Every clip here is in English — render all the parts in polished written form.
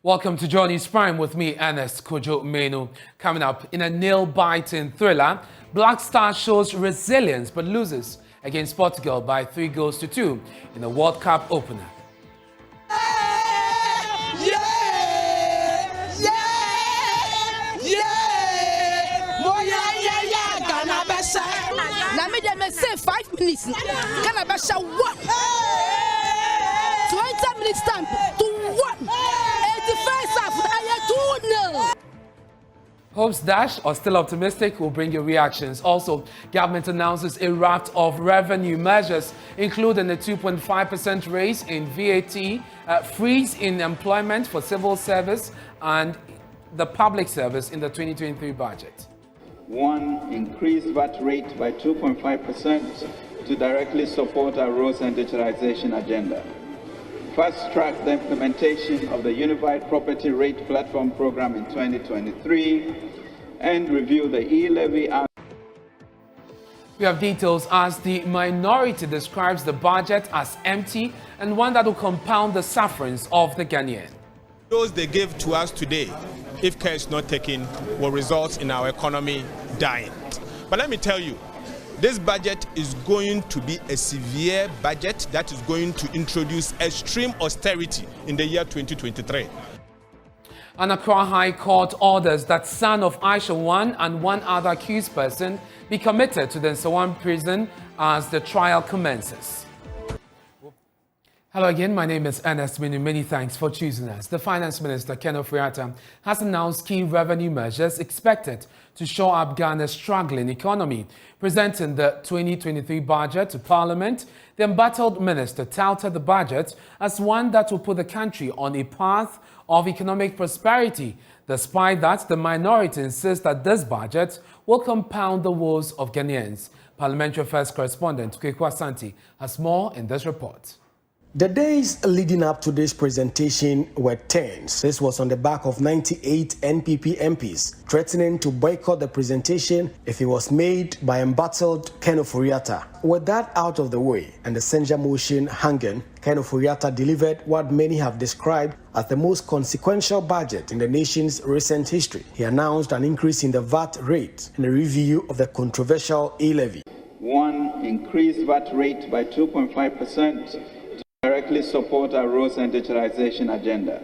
Welcome to Johnny's Prime with me, Ernest Kojo Manu. Coming up, in a nail-biting thriller, Black Star shows resilience but loses against Portugal by 3-2 in the World Cup opener. Say 5 minutes. Canabasha 1. 20 minutes time to 1. 81st half. 2-0. Hopes dashed or still optimistic? Will bring your reactions. Also, government announces a raft of revenue measures, including a 2.5% raise in VAT, freeze in employment for civil service and the public service in the 2023 budget. 1. Increased VAT rate by 2.5% to directly support our roads and digitalization agenda. Fast-track the implementation of the Unified Property Rate Platform Program in 2023 and review the e-levy act. We have details as the minority describes the budget as empty and one that will compound the sufferings of the Ghanaian. Those they give to us today, if care is not taken, will result in our economy dying. But let me tell you, this budget is going to be a severe budget that is going to introduce extreme austerity in the year 2023. An Accra High Court orders that son of Aisha 1 and one other accused person be committed to the Nsawan prison as the trial commences. Hello again, my name is Ernest Kojo Manu. Many thanks for choosing us. The Finance Minister, Ken Ofori-Atta, has announced key revenue measures expected to shore up Ghana's struggling economy. Presenting the 2023 budget to Parliament, the embattled minister touted the budget as one that will put the country on a path of economic prosperity. Despite that, the minority insists that this budget will compound the woes of Ghanaians. Parliamentary Affairs correspondent Kweku Asante has more in this report. The days leading up to this presentation were tense. This was on the back of 98 NPP MPs threatening to boycott the presentation if it was made by embattled Ken Ofori-Atta. With that out of the way and the censure motion hanging, Ken Ofori-Atta delivered what many have described as the most consequential budget in the nation's recent history. He announced an increase in the VAT rate and a review of the controversial e-levy. 1. Increased VAT rate by 2.5%. Directly support our roads and digitalization agenda.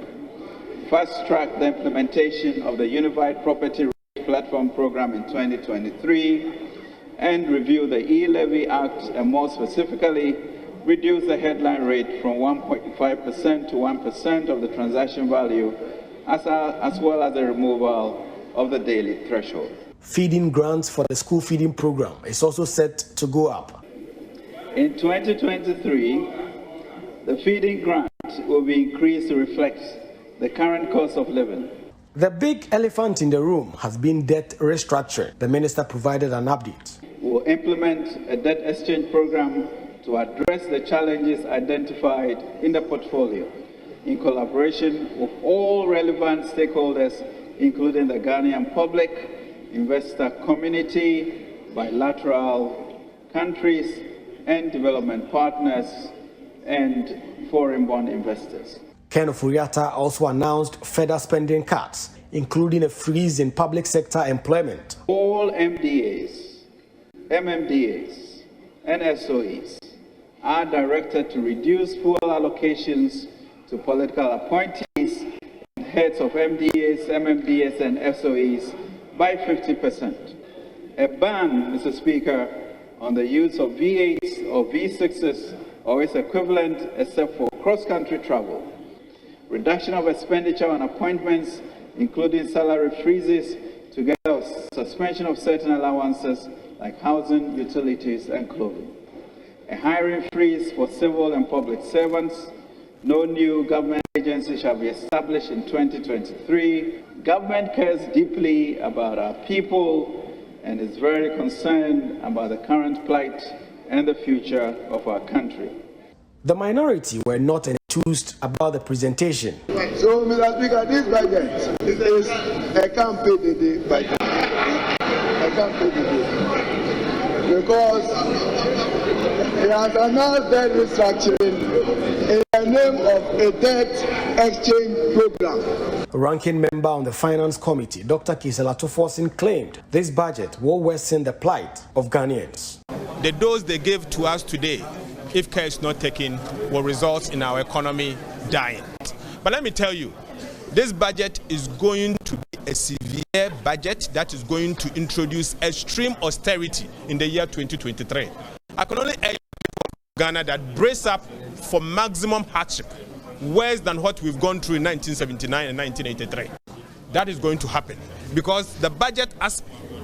Fast-track the implementation of the Unified Property Rate Platform Program in 2023 and review the e-levy act and more specifically reduce the headline rate from 1.5% to 1% of the transaction value as well as the removal of the daily threshold. Feeding grants for the school feeding program is also set to go up. In 2023, the feeding grant will be increased to reflect the current cost of living. The big elephant in the room has been debt restructuring. The minister provided an update. We will implement a debt exchange program to address the challenges identified in the portfolio in collaboration with all relevant stakeholders, including the Ghanaian public, investor community, bilateral countries, and development partners, and foreign bond investors. Ken Ofori-Atta also announced further spending cuts, including a freeze in public sector employment. All MDAs, MMDAs, and SOEs are directed to reduce fuel allocations to political appointees and heads of MDAs, MMDAs, and SOEs by 50%. A ban, Mr. Speaker, on the use of V8s or V6s or its equivalent except for cross-country travel. Reduction of expenditure on appointments, including salary freezes, together with suspension of certain allowances like housing, utilities, and clothing. A hiring freeze for civil and public servants. No new government agency shall be established in 2023. Government cares deeply about our people and is very concerned about the current plight and the future of our country. The minority were not enthused about the presentation. So, Mr. Speaker, this budget is a campaign budget. A campaign because he has announced debt restructuring in the name of a debt exchange program. Ranking member on the Finance Committee, Dr. Kisela Tuforsin, claimed this budget will worsen the plight of Ghanaians. The dose they gave to us today, if care is not taken, will result in our economy dying. But let me tell you, this budget is going to be a severe budget that is going to introduce extreme austerity in the year 2023. I can only urge people of Ghana that brace up for maximum hardship, worse than what we've gone through in 1979 and 1983. That is going to happen because the budget as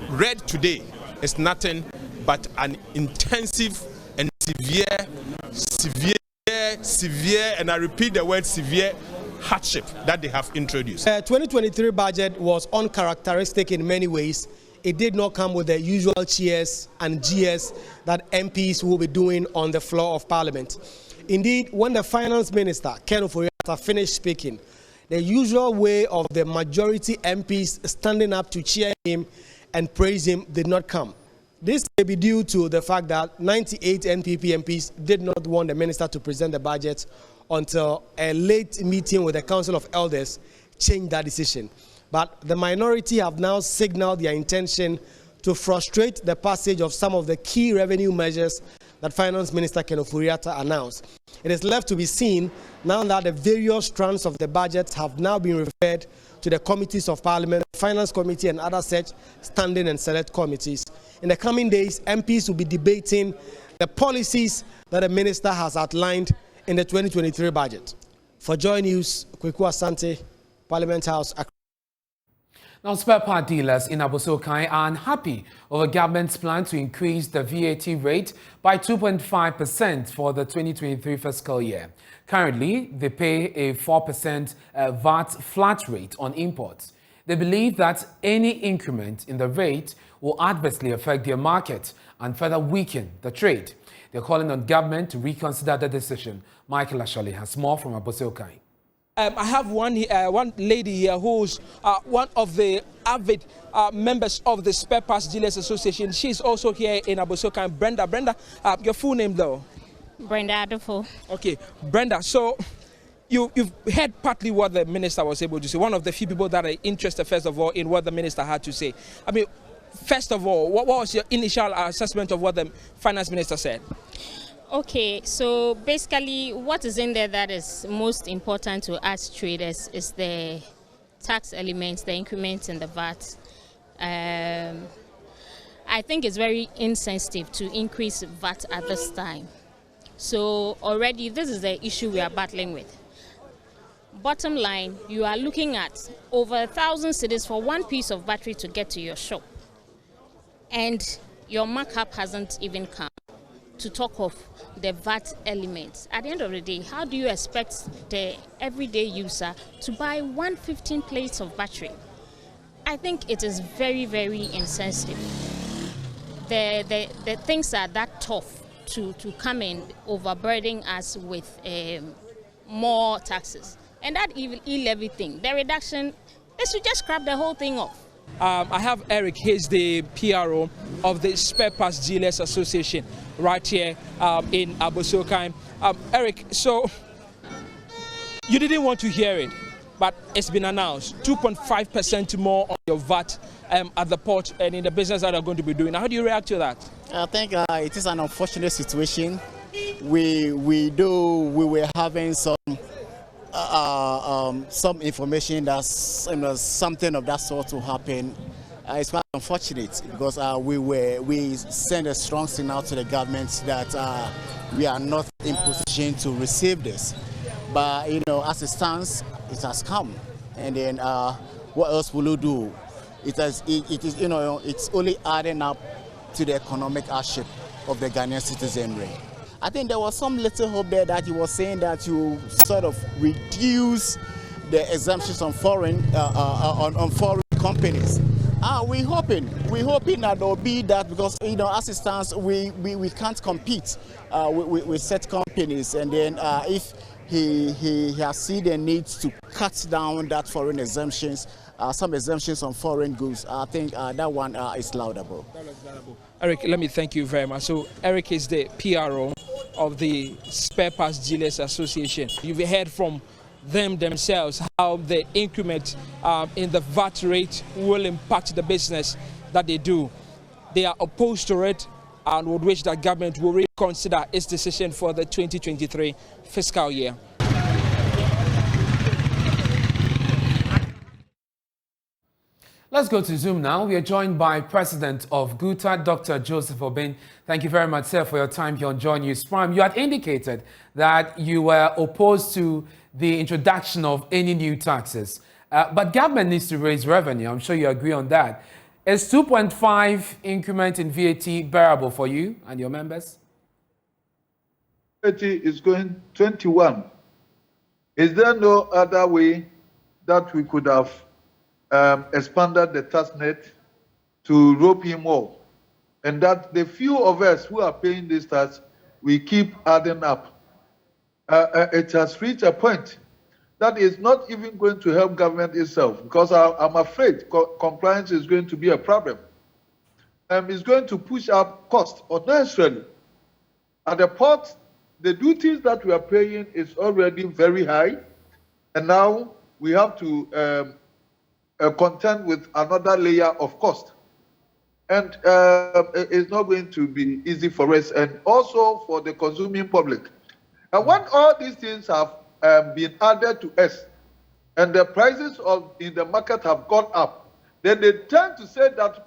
read today is nothing but an intensive and severe, and I repeat the word severe, hardship that they have introduced. 2023 budget was uncharacteristic in many ways. It did not come with the usual cheers and GS that MPs will be doing on the floor of Parliament. Indeed, when the Finance Minister, Ken Ofori-Atta, finished speaking, the usual way of the majority MPs standing up to cheer him and praise him did not come. This may be due to the fact that 98 NPP MPs did not want the minister to present the budget until a late meeting with the Council of Elders changed that decision. But the minority have now signaled their intention to frustrate the passage of some of the key revenue measures that Finance Minister Ken Ofori-Atta announced. It is left to be seen now that the various strands of the budget have now been referred to the committees of Parliament, Finance Committee and other such standing and select committees. In the coming days, MPs will be debating the policies that the minister has outlined in the 2023 budget. For Joy News, Kweku Asante, Parliament House. Now, spare part dealers in Abossey-Okai are unhappy over government's plan to increase the VAT rate by 2.5% for the 2023 fiscal year. Currently, they pay a 4% VAT flat rate on imports. They believe that any increment in the rate will adversely affect their market and further weaken the trade. They're calling on government to reconsider the decision. Michael Ashali has more from Abossey-Okai. I have one lady here who's one of the avid members of the Spare Parts Dealers Association. She's also here in Abossey-Okai. Brenda, your full name though? Brenda Adolfo. Okay, Brenda, so you've heard partly what the minister was able to say. One of the few people that are interested, first of all, in what the minister had to say. I mean, first of all, what was your initial assessment of what the finance minister said? Okay, so basically what is in there that is most important to us traders is the tax elements, the increments in the VAT. I think it's very insensitive to increase VAT at this time. So already this is the issue we are battling with. Bottom line, you are looking at over 1,000 cedis for one piece of battery to get to your shop. And your markup hasn't even come, to talk of the VAT elements. At the end of the day, how do you expect the everyday user to buy 115 plates of battery? I think it is very, very insensitive. The things are that tough to come in overburdening us with more taxes. And that e-levy thing, the reduction, they should just scrap the whole thing off. I have Eric, he's the PRO of the Spare Parts Dealers Association right here in Abossey-Okai. Eric, so you didn't want to hear it, but it's been announced 2.5% more on your VAT at the port and in the business that are going to be doing. How do you react to that? I think it is an unfortunate situation. We were having some information that something of that sort will happen. It's quite unfortunate because we sent a strong signal to the government that we are not in position to receive this. But as it stands, it has come, and then what else will you do? It's only adding up to the economic hardship of the Ghanaian citizenry. I think there was some little hope there that he was saying that you sort of reduce the exemptions on foreign companies. We're hoping that there will be that because as it stands, we can't compete with such companies, and then if he has seen the need to cut down that foreign exemptions, some exemptions on foreign goods, I think that one is laudable. Eric, let me thank you very much. So Eric is the PRO of the Spare Parts Dealers Association. You've heard from themselves how the increment in the VAT rate will impact the business that they do. They are opposed to it and would wish that government will reconsider its decision for the 2023 fiscal year. Let's go to Zoom now. We are joined by President of GUTA, Dr. Joseph Obeng. Thank you very much, sir, for your time here on Joy News Prime. You had indicated that you were opposed to the introduction of any new taxes. But government needs to raise revenue. I'm sure you agree on that. Is 2.5 increment in VAT bearable for you and your members? 30 is going 21. Is there no other way that we could have expanded the tax net to rope in more, and that the few of us who are paying this tax, we keep adding up? It has reached a point that is not even going to help government itself, because I'm afraid compliance is going to be a problem. It's going to push up cost unnecessarily. At the port, the duties that we are paying is already very high, and now we have to contend with another layer of cost. And it's not going to be easy for us and also for the consuming public. And when all these things have been added to us and the prices in the market have gone up, then they tend to say that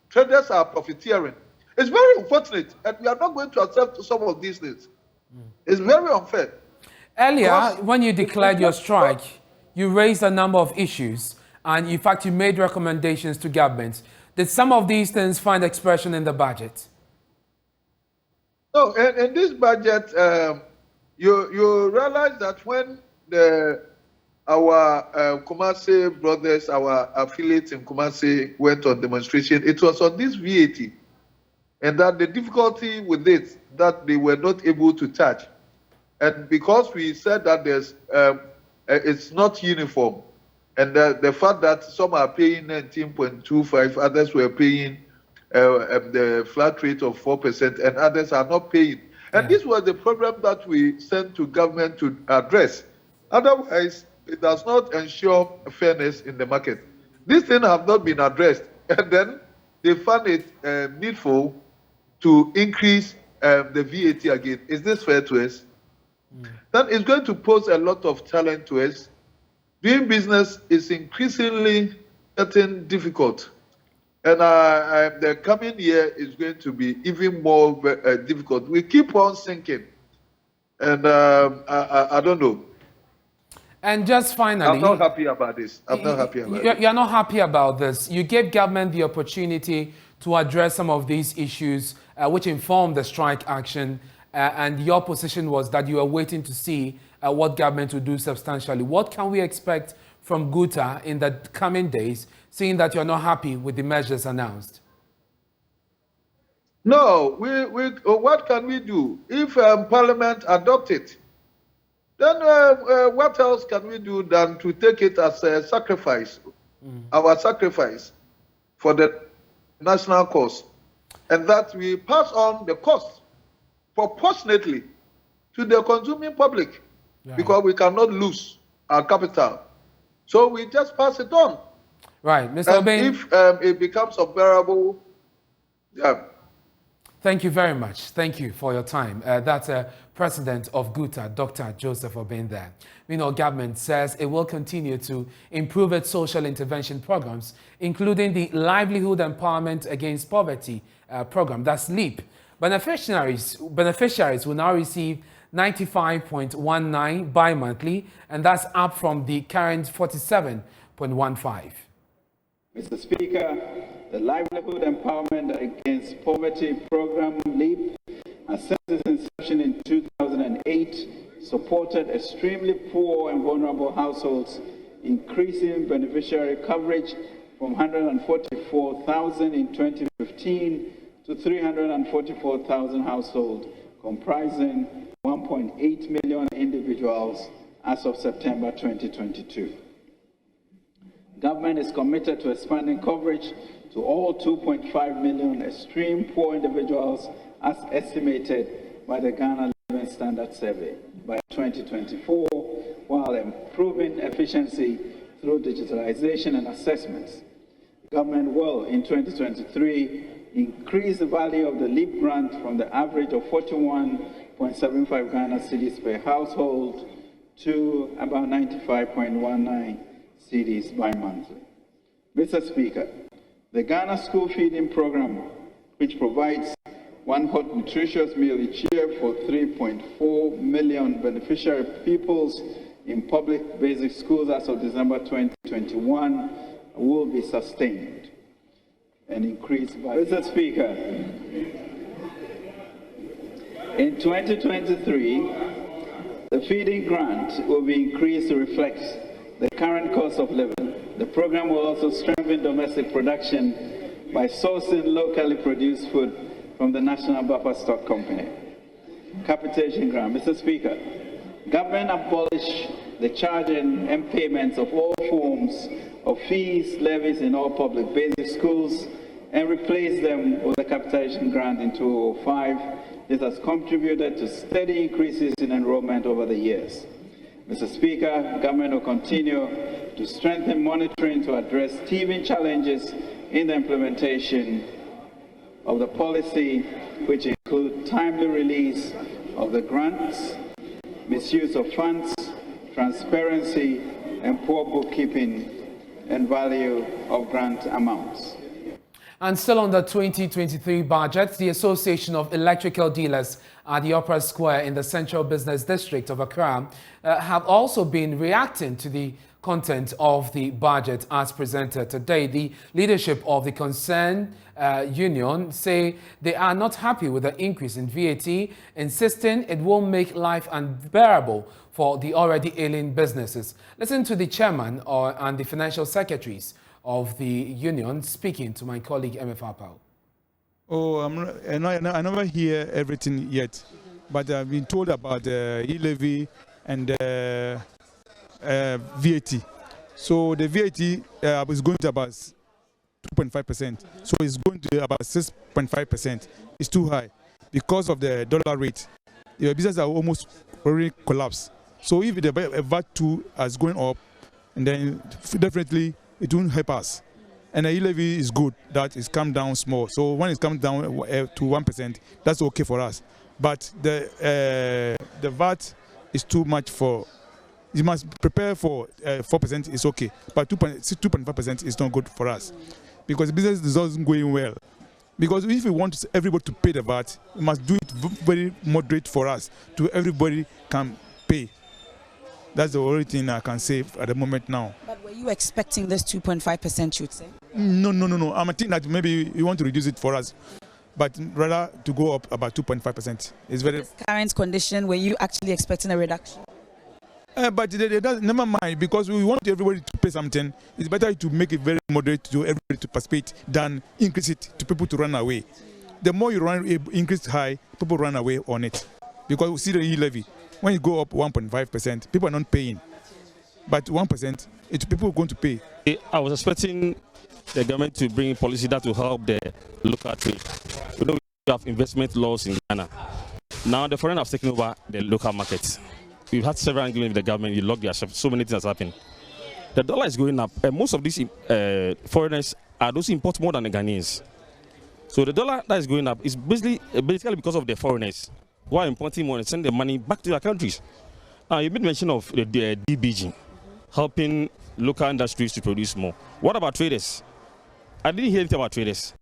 traders are profiteering. It's very unfortunate, and we are not going to accept some of these things. It's very unfair. Earlier, when you declared your strike, you raised a number of issues. And in fact, you made recommendations to government. Did some of these things find expression in the budget? No, in this budget, you realize that when our Kumasi brothers, our affiliates in Kumasi, went on demonstration, it was on this VAT, and that the difficulty with it, that they were not able to charge. And because we said that it's not uniform, and the fact that some are paying 19.25, others were paying the flat rate of 4%, and others are not paying. And this was the problem that we sent to government to address. Otherwise, it does not ensure fairness in the market. These things have not been addressed, and then they found it needful to increase the VAT again. Is this fair to us? Then it's going to pose a lot of challenge to us. Doing business is increasingly getting difficult, and the coming year is going to be even more difficult. We keep on sinking, and I don't know. And just finally, I'm not happy about this. I'm not happy about it. You're not happy about this. You gave government the opportunity to address some of these issues, which informed the strike action, and your position was that you are waiting to see what government will do substantially. What can we expect from GUTA in the coming days, seeing that you're not happy with the measures announced? No, what can we do? If Parliament adopt it, then what else can we do than to take it as a sacrifice, our sacrifice for the national cause, and that we pass on the cost proportionately to the consuming public, because we cannot lose our capital. So we just pass it on. Right, Mr. Obeng. If it becomes unbearable, Thank you very much. Thank you for your time. That's President of GUTA, Dr. Joseph Obeng there. We know government says it will continue to improve its social intervention programs, including the Livelihood Empowerment Against Poverty program, that's LEAP. Beneficiaries will now receive 95.19 bi-monthly, and that's up from the current 47.15. Mr. Speaker, the Livelihood Empowerment Against Poverty program, LEAP, has since its inception in 2008 supported extremely poor and vulnerable households, increasing beneficiary coverage from 144,000 in 2015 to 344,000 households, comprising 1.8 million individuals as of September 2022. Government is committed to expanding coverage to all 2.5 million extreme poor individuals as estimated by the Ghana Living Standard Survey by 2024, while improving efficiency through digitalization and assessments. The government will, in 2023, increase the value of the LEAP grant from the average of 41.75 Ghana cedis per household to about 95.19 cedis bi-monthly. Mr. Speaker, the Ghana School Feeding Program, which provides one hot nutritious meal each year for 3.4 million beneficiary pupils in public basic schools as of December 2021, will be sustained and increased by. Mr. Speaker, in 2023, the feeding grant will be increased to reflect the current cost of living. The program will also strengthen domestic production by sourcing locally produced food from the National Buffer Stock Company. Capitation grant. Mr. Speaker, government abolished the charging and payments of all forms of fees, levies in all public basic schools and replaced them with a capitation grant in 2005. This has contributed to steady increases in enrollment over the years. Mr. Speaker, government will continue to strengthen monitoring to address teething challenges in the implementation of the policy, which include timely release of the grants, misuse of funds, transparency, and poor bookkeeping and value of grant amounts. And still on the 2023 budget, the Association of Electrical Dealers at the Opera Square in the Central Business District of Accra have also been reacting to the content of the budget as presented today. The leadership of the concerned union say they are not happy with the increase in VAT, insisting it will make life unbearable for the already ailing businesses. Listen to the chairman and the financial secretaries of the union speaking to my colleague MF Apau. Oh, I never hear everything yet, but I've been told about e-levy and VAT. So the VAT is going to about 2.5%. So it's going to about 6.5%. It's too high because of the dollar rate. The business are almost already collapsed. So if the VAT 2 is going up, and then definitely it won't help us. And the e-levy is good, that it's come down small. So when it comes down to 1%, that's okay for us. But the VAT is too much for, you must prepare for 4% is okay, but 2.5% is not good for us. Because the business is not going well. Because if we want everybody to pay the VAT, we must do it very moderate for us, to everybody can pay. That's the only thing I can say at the moment now. But were you expecting this 2.5%, you'd say? No. I'm thinking that maybe you want to reduce it for us, but rather to go up about 2.5%. It's very. This current condition, were you actually expecting a reduction? But never mind, because we want everybody to pay something. It's better to make it very moderate to everybody to participate than increase it to people to run away. The more you increase high, people run away on it. Because we see the e-levy. When you go up 1.5%, people are not paying. But 1%, people are going to pay. I was expecting the government to bring policy that will help the local trade. We know we have investment laws in Ghana. Now the foreign have taken over the local market. We've had several agreements with the government, you lock yourself, so many things have happened. The dollar is going up, and most of these foreigners are those who import more than the Ghanaians. So the dollar that is going up is basically because of the foreigners who are importing more and send the money back to their countries. Now, you made mention of the DBG, helping local industries to produce more. What about traders? I didn't hear anything about traders.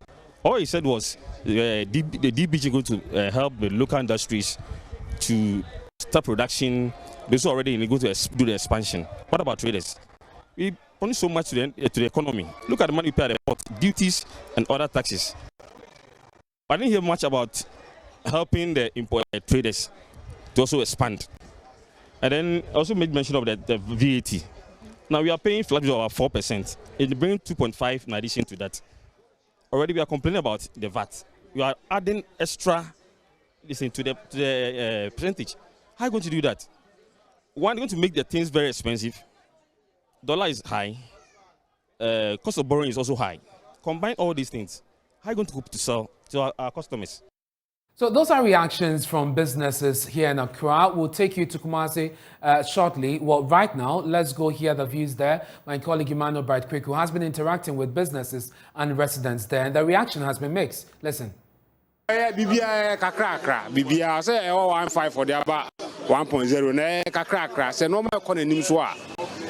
All he said was the DBG going to help the local industries to start production. Those who are already going to do the expansion. What about traders? We punish so much to the economy. Look at the money we pay at the port, duties and other taxes. I didn't hear much about helping the traders to also expand. And then also made mention of the VAT. Now we are paying flat of about 4%. It's bringing 2.5 in addition to that. Already we are complaining about the VAT. We are adding extra to the percentage. How are you going to do that? One, you're going to make the things very expensive. Dollar is high. Cost of borrowing is also high. Combine all these things. How are you going to hope to sell to our customers? So those are reactions from businesses here in Accra. We'll take you to Kumasi shortly. Well, right now, let's go hear the views there. My colleague Emmanuel Bright-Kweku has been interacting with businesses and residents there, and the reaction has been mixed. Listen. Bibia kakra bibia say 1.5 for the about 1.0 na kakra say no ma kon anim so a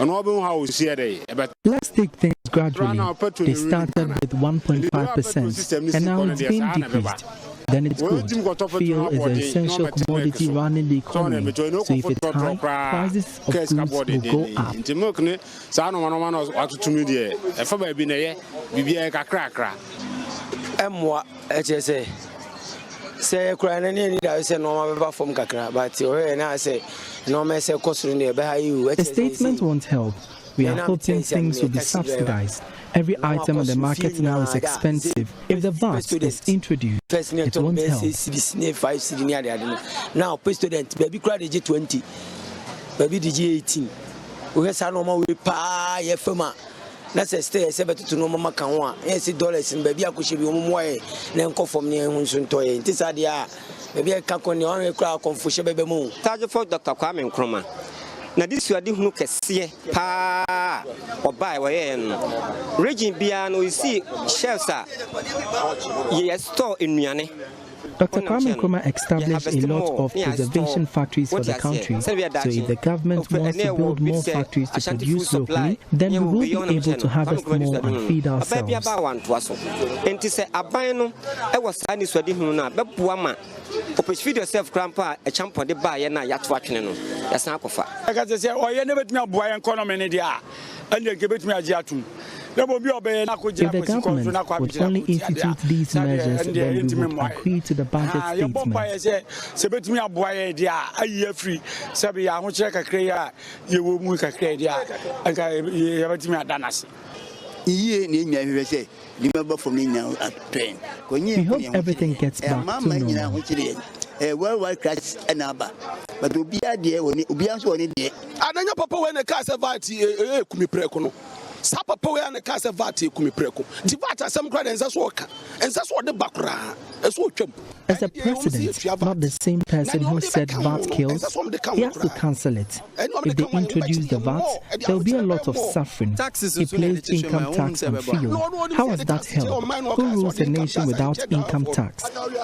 no be how we see dey. Let's take things gradually. They started with 1.5% and now it's being decreased. Then it's good. Fuel is an essential commodity running the economy. So if it's high, prices of goods will go up. Say crying any that say no ma from kakra but now say no ma say cost you. The statement won't help. We are hoping things will be subsidized. Every item on the market now is expensive. If the VAT is introduced, it won't help. Now, per student, baby cry the G20, baby the G18. We have no we pay FMA. That's a stay 70 to no mama can want. Yes, dollars in baby, I could be way. Then come from near Hunsun Toy. This idea, maybe I can't on your crowd confusion baby moon. Target for Dr. Kwame Nkrumah. Now this you are doing kesiye pa or buy region biano you see shelves are yes store in Miane. Dr. Kwame Nkrumah established a lot of preservation factories for the country. So if the government wants to build more factories to produce locally, then we will be able to harvest more and feed ourselves. Feed yourself, grandpa, a champ on the buy and I watching. That's not offer. I got to say, oh, you never know boy and economy, and you give it me a jatum. If the government would only institute these measures, then we would agree to the budget statement. We hope everything gets back to normal. Worldwide crisis and aber, but Ubi idea when Ubi also on it. I don't know Papa when the Casa Vati Kumiprecono. Sapa Power and the Casa Vati Kumipreco. Divata some credits as worker, and that's what the background is. As a president, not the same person who said VAT kills, he has to cancel it. If they introduce the VAT, there will be a lot of suffering. He placed income tax on fuel. How has that helped? Who rules a nation without income tax?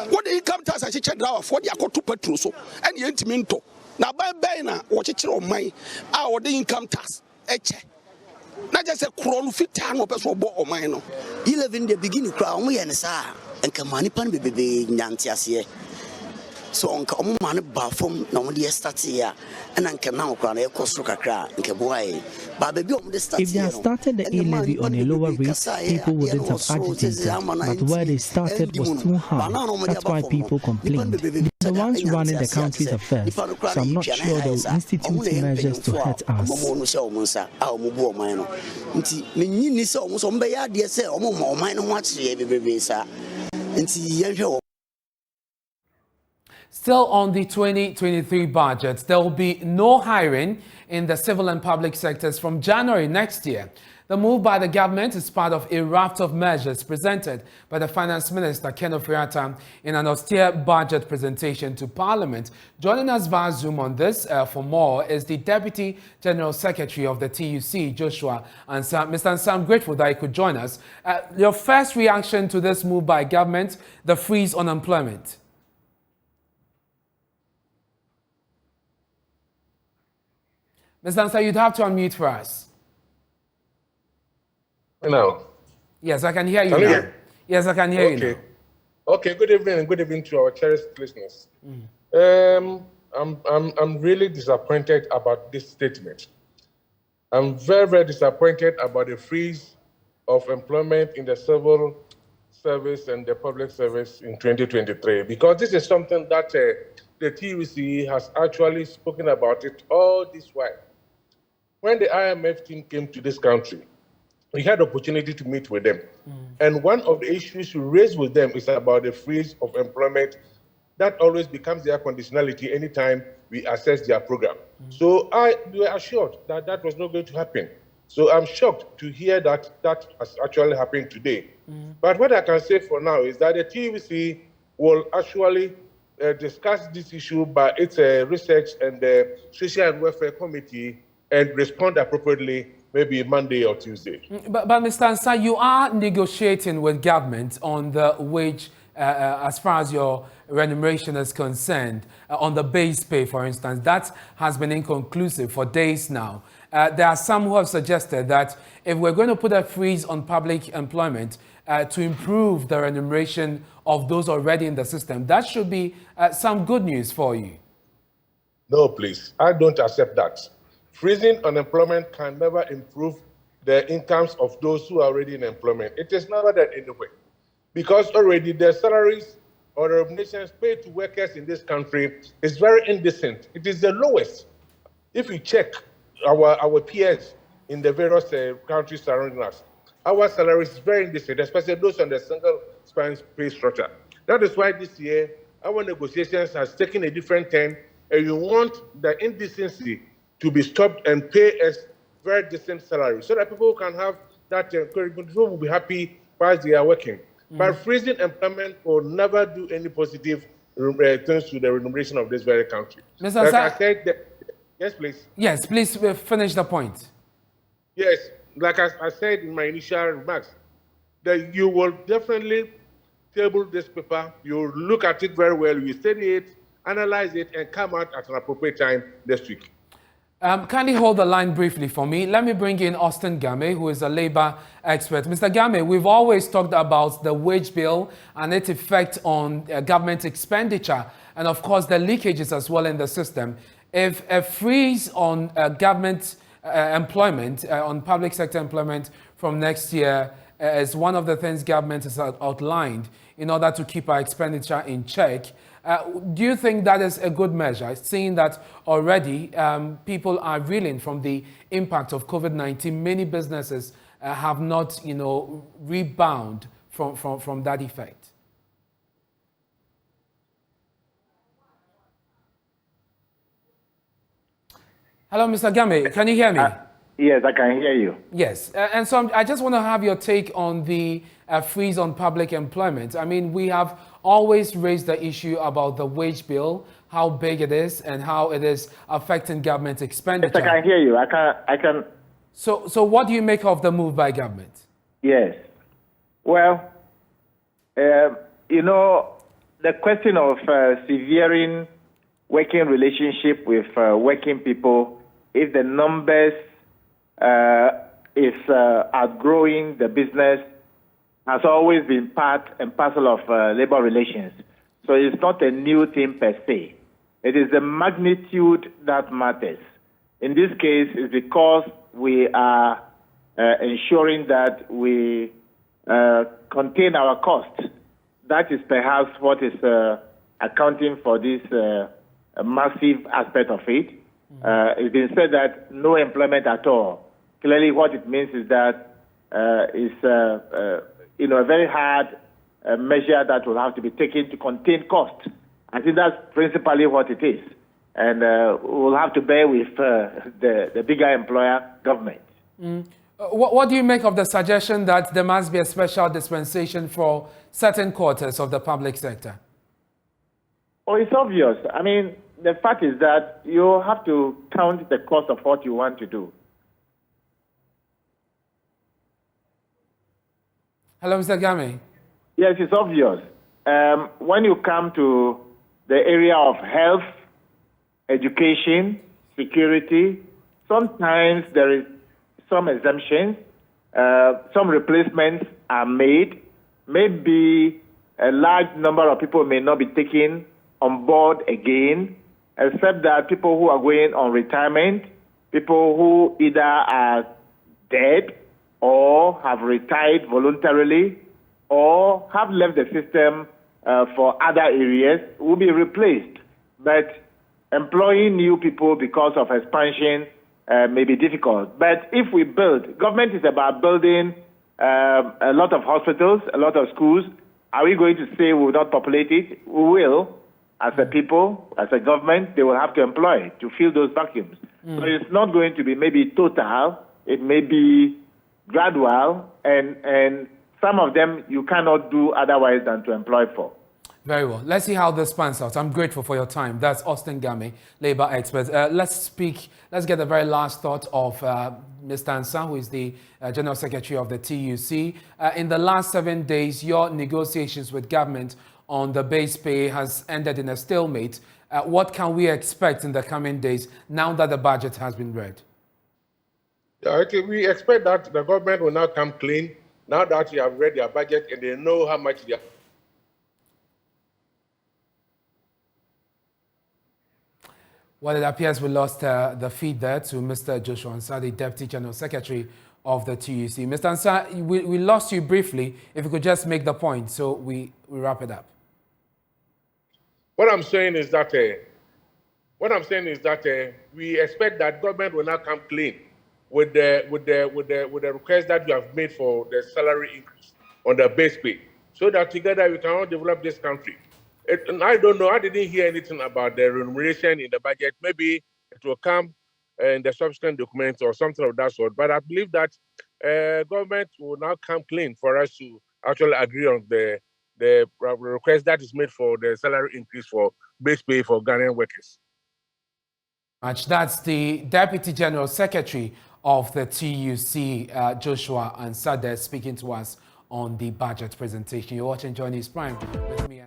What the income tax I checked out for the Akoto Petroso and the Intiminto. Now, by Baina, watch it on my our the income tax. Not just a crown fit time or person or mine. 11 the beginning crown, we and Sa and Kamanipan baby Nantias. So on Common Baffum, no one starts here, and I can now crown a Costruca and Kabuai. If they had started the A-levy on a lower rate, people wouldn't have agitated. But where they started was too high. That's why people complained. The ones running the country's affairs, so I'm not sure they will institute measures to hurt us. Still on the 2023 budget, there will be no hiring in the civil and public sectors from January next year. The move by the government is part of a raft of measures presented by the Finance Minister, Ken Ofori-Atta, in an austere budget presentation to Parliament. Joining us via Zoom on this for more is the Deputy General Secretary of the TUC, Joshua Ansah. Mr. Ansah, I'm grateful that you could join us. Your first reaction to this move by government, the freeze on employment? Mr. Ansah, you'd have to unmute for us. Hello. Yes, I can hear you now. Yes, I can hear you now. Okay, good evening and good evening to our cherished listeners. I'm really disappointed about this statement. I'm very, very disappointed about the freeze of employment in the civil service and the public service in 2023, because this is something that the TUC has actually spoken about it all this while. When the IMF team came to this country, we had the opportunity to meet with them. And one of the issues we raised with them is about the freeze of employment. That always becomes their conditionality anytime we assess their program. So we were assured that that was not going to happen. So I'm shocked to hear that that has actually happened today. But what I can say for now is that the TUC will actually discuss this issue by its research and the Social and Welfare Committee and respond appropriately, maybe Monday or Tuesday. But Mr. Ansah, you are negotiating with government on the wage as far as your remuneration is concerned, on the base pay, for instance. That has been inconclusive for days now. There are some who have suggested that if we're going to put a freeze on public employment to improve the remuneration of those already in the system, that should be some good news for you. No, please. I don't accept that. Freezing unemployment can never improve the incomes of those who are already in employment. It is never done anyway. Because already the salaries or the remunerations paid to workers in this country is very indecent. It is the lowest. If you check our peers in the various countries surrounding us, our salary is very indecent, especially those on the single span pay structure. That is why this year our negotiations has taken a different turn, and you want the indecency to be stopped and pay us very decent salary so that people can have that encouragement. People will be happy while they are working. But freezing employment will never do any positive things to the remuneration of this very country. Mr. Like I said, yes, please. Yes, please finish the point. Yes, like I said in my initial remarks, that you will definitely table this paper, you look at it very well, you study it, analyze it, and come out at an appropriate time next week. Kindly hold the line briefly for me. Let me bring in Austin Game, who is a labor expert. Mr. Game, we've always talked about the wage bill and its effect on government expenditure and, of course, the leakages as well in the system. If a freeze on government employment, on public sector employment from next year is one of the things government has outlined in order to keep our expenditure in check, do you think that is a good measure, seeing that already people are reeling from the impact of COVID-19? Many businesses have not, rebound from that effect. Hello, Mr. Game, can you hear me? Yes, I can hear you. Yes, and so I just want to have your take on the freeze on public employment. I mean, we have always raised the issue about the wage bill, how big it is, and how it is affecting government expenditure. Yes, I can hear you. I can. So what do you make of the move by government? Yes. Well, the question of severing working relationship with working people, if the numbers is outgrowing the business, has always been part and parcel of labor relations. So it's not a new thing per se. It is the magnitude that matters. In this case, it's because we are ensuring that we contain our costs. That is perhaps what is accounting for this massive aspect of it. It's been said that no employment at all. Clearly, what it means is that it's a very hard measure that will have to be taken to contain costs. I think that's principally what it is. And we'll have to bear with the bigger employer, government. What do you make of the suggestion that there must be a special dispensation for certain quarters of the public sector? Oh, it's obvious. I mean, the fact is that you have to count the cost of what you want to do. Hello, Mr. Game. Yes, it's obvious. When you come to the area of health, education, security, sometimes there is some exemptions, some replacements are made. Maybe a large number of people may not be taken on board again, except that people who are going on retirement, people who either are dead or have retired voluntarily or have left the system for other areas will be replaced. But employing new people because of expansion may be difficult. But if we build, government is about building a lot of hospitals, a lot of schools. Are we going to say we will not populate it? We will. As a people, as a government, they will have to employ to fill those vacuums. So it's not going to be maybe total. It may be gradual, and some of them you cannot do otherwise than to employ for. Very well. Let's see how this pans out. I'm grateful for your time. That's Austin Game, Labour expert. Let's get the very last thought of Mr. Ansah, who is the General Secretary of the TUC. In the last 7 days, your negotiations with government on the base pay has ended in a stalemate. What can we expect in the coming days now that the budget has been read? Yeah, we expect that the government will now come clean now that you have read their budget and they know how much they are. Well, it appears we lost the feed there to Mr. Joshua Ansah, the Deputy General Secretary of the TUC. Mr. Ansah, we lost you briefly. If you could just make the point so we wrap it up. What I'm saying is that we expect that government will now come clean with the request that you have made for the salary increase on the base pay, so that together we can all develop this country. And I don't know, I didn't hear anything about the remuneration in the budget. Maybe it will come in the subsequent documents or something of that sort. But I believe that government will now come clean for us to actually agree on the request that is made for the salary increase for base pay for Ghanaian workers. That's the Deputy General Secretary of the TUC, Joshua Ansah, speaking to us on the budget presentation. You're watching Joy News Prime with me.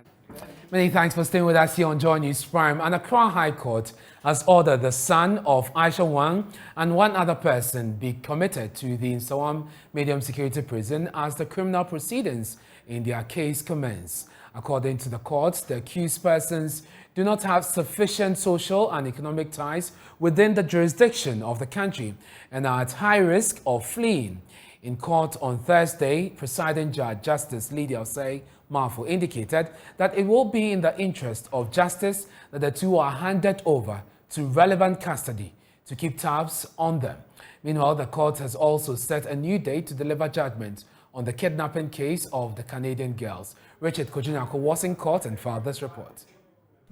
Many thanks for staying with us here on Joy News Prime. And Accra High Court has ordered the son of Aisha Wang and one other person be committed to the Nsawam Medium Security Prison as the criminal proceedings in their case commence. According to the court, the accused persons do not have sufficient social and economic ties within the jurisdiction of the country and are at high risk of fleeing. In court on Thursday, Presiding Judge Justice Lydia Osei Marfo indicated that it will be in the interest of justice that the two are handed over to relevant custody to keep tabs on them. Meanwhile, the court has also set a new date to deliver judgment on the kidnapping case of the Canadian girls. Richard Kojo Manu was in court and filed this report.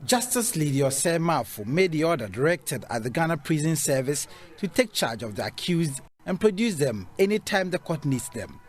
Justice Lydia Osei Marfo made the order directed at the Ghana Prison Service to take charge of the accused and produce them anytime the court needs them.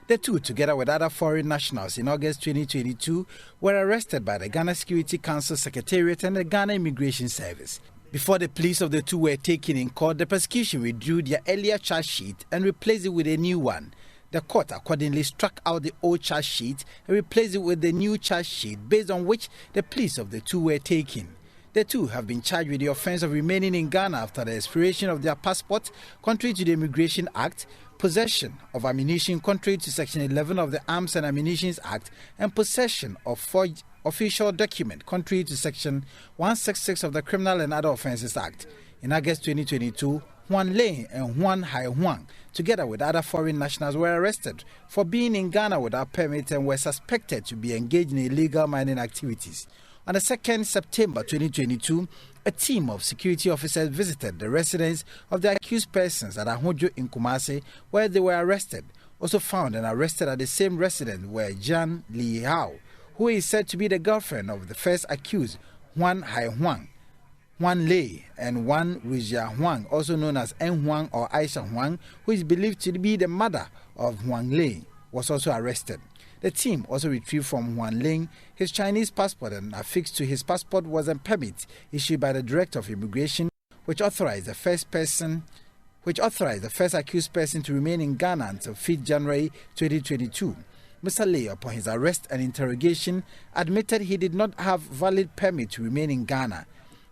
The two, together with other foreign nationals in August 2022, were arrested by the Ghana Security Council Secretariat and the Ghana Immigration Service. Before the pleas of the two were taken in court, the prosecution withdrew their earlier charge sheet and replaced it with a new one. The court accordingly struck out the old charge sheet and replaced it with the new charge sheet based on which the pleas of the two were taken. The two have been charged with the offense of remaining in Ghana after the expiration of their passport, contrary to the Immigration Act, possession of ammunition contrary to Section 11 of the Arms and Ammunition Act, and possession of forged official document contrary to Section 166 of the Criminal and Other Offences Act. In August 2022, Huan Lei and Huan Hai Huang, together with other foreign nationals, were arrested for being in Ghana without permit and were suspected to be engaged in illegal mining activities. On the 2nd September 2022, a team of security officers visited the residence of the accused persons at Ahojo in Kumasi, where they were arrested. Also found and arrested at the same residence were Jan Li Hao, who is said to be the girlfriend of the first accused, Huan Hai Huang, Huan Lei, and Wan Rizia Huang, also known as En Huang or Aisha Huang, who is believed to be the mother of Huang Lei, was also arrested. The team also retrieved from Huan Ling his Chinese passport and affixed to his passport was a permit issued by the Director of Immigration, which authorized the first accused person to remain in Ghana until 5th January 2022. Mr. Lei, upon his arrest and interrogation, admitted he did not have valid permit to remain in Ghana.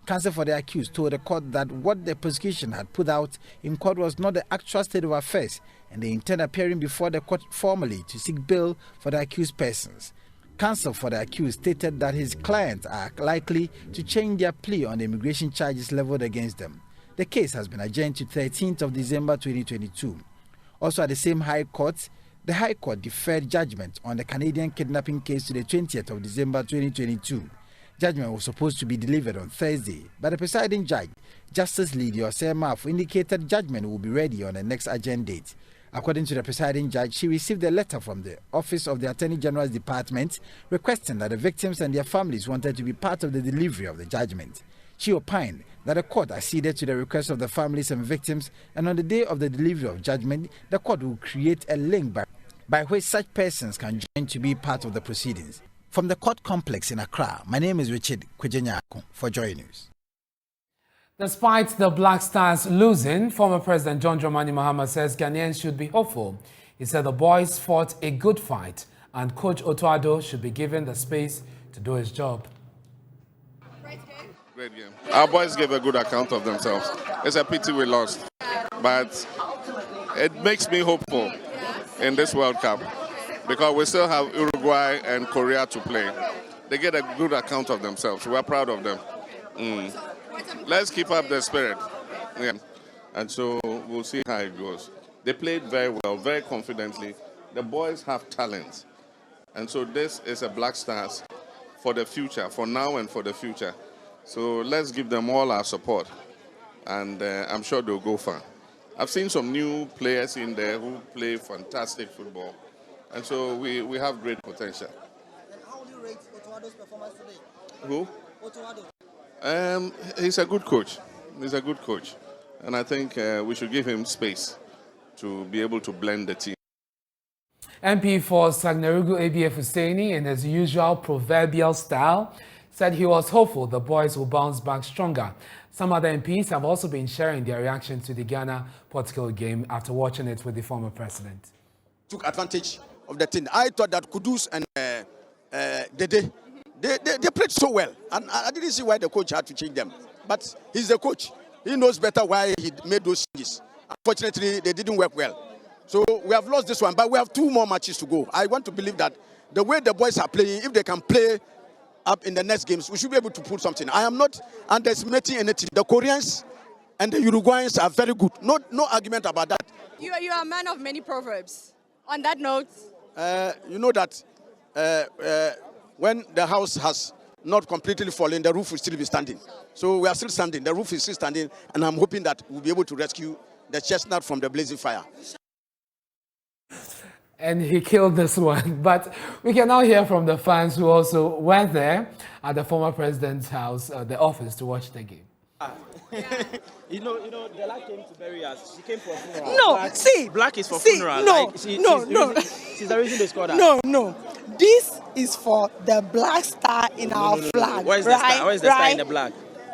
Counsel for the accused told the court that what the prosecution had put out in court was not the actual state of affairs, and they intend appearing before the court formally to seek bail for the accused persons. Counsel for the accused stated that his clients are likely to change their plea on the immigration charges leveled against them. The case has been adjourned to 13th of December 2022. Also at the same High Court, the High Court deferred judgment on the Canadian kidnapping case to the 20th of December 2022. Judgment was supposed to be delivered on Thursday, but the presiding judge, Justice Lydia Osei Marfo, indicated judgment will be ready on the next agenda date. According to the presiding judge, she received a letter from the Office of the Attorney General's Department requesting that the victims and their families wanted to be part of the delivery of the judgment. She opined that the court acceded to the request of the families and victims, and on the day of the delivery of judgment, the court will create a link by which such persons can join to be part of the proceedings. From the court complex in Accra, my name is Ernest Kojo Manu for Joy News. Despite the Black Stars losing, former President John Dramani Mahama says Ghanaians should be hopeful. He said the boys fought a good fight and Coach Otuado should be given the space to do his job. Great game. Our boys gave a good account of themselves. It's a pity we lost, but it makes me hopeful in this World Cup because we still have Uruguay and Korea to play. They get a good account of themselves. We're proud of them. Let's keep up the spirit. Yeah. And so we'll see how it goes. They played very well, very confidently. The boys have talent. And so this is a Black Stars for the future, for now and for the future. So let's give them all our support. And I'm sure they'll go far. I've seen some new players in there who play fantastic football. And so we have great potential. And how do you rate Otuado's performance today? Who? Otuado. He's a good coach. He's a good coach. And I think we should give him space to be able to blend the team. MP for Sagnarugu ABF Hussaini, in his usual proverbial style, said he was hopeful the boys will bounce back stronger. Some other MPs have also been sharing their reaction to the Ghana-Portugal game after watching it with the former president. Took advantage of the thing. I thought that Kudus and Dede, they played so well. And I didn't see why the coach had to change them. But he's the coach. He knows better why he made those changes. Unfortunately, they didn't work well. So we have lost this one, but we have 2 more matches to go. I want to believe that the way the boys are playing, if they can play up in the next games, we should be able to pull something. I am not underestimating anything. The Koreans and the Uruguayans are very good. No argument about that. You are a man of many proverbs. On that note, you know that when the house has not completely fallen, the roof will still be standing. So we are still standing. The roof is still standing, and I'm hoping that we'll be able to rescue the chestnut from the blazing fire. And he killed this one. But we can now hear from the fans who also went there at the former president's house, the office, to watch the game. You know, Della came to bury us. She came for a funeral. No, Black is for funeral. No, like, she's the reason they scored that. No. This is for the black star in our flag. Where is the star? Where is the star in the black?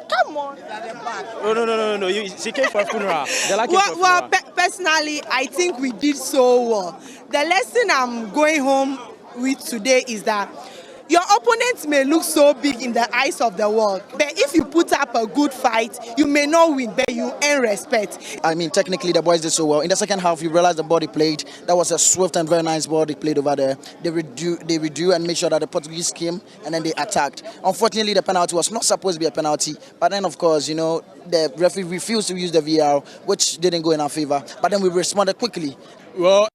Come on. No. She came for a funeral. Della came for a funeral. Personally, I think we did so well. The lesson I'm going home with today is that your opponents may look so big in the eyes of the world, but if you put up a good fight, you may not win, but you earn respect. I mean, technically, the boys did so well. In the second half, you realize the ball they played. That was a swift and very nice ball they played over there. They withdrew and made sure that the Portuguese came, and then they attacked. Unfortunately, the penalty was not supposed to be a penalty. But then, of course, the referee refused to use the VAR, which didn't go in our favor. But then we responded quickly. Well,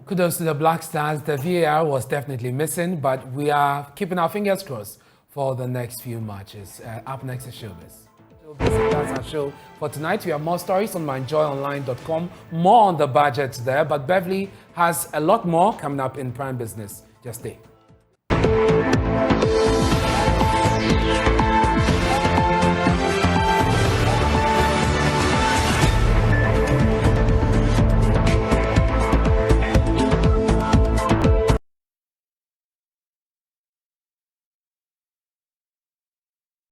kudos to the Black Stars. The VAR was definitely missing, but we are keeping our fingers crossed for the next few matches. Up next is Showbiz. That's our show for tonight. We have more stories on myjoyonline.com, more on the budget there, but Beverly has a lot more coming up in Prime Business. Just stay.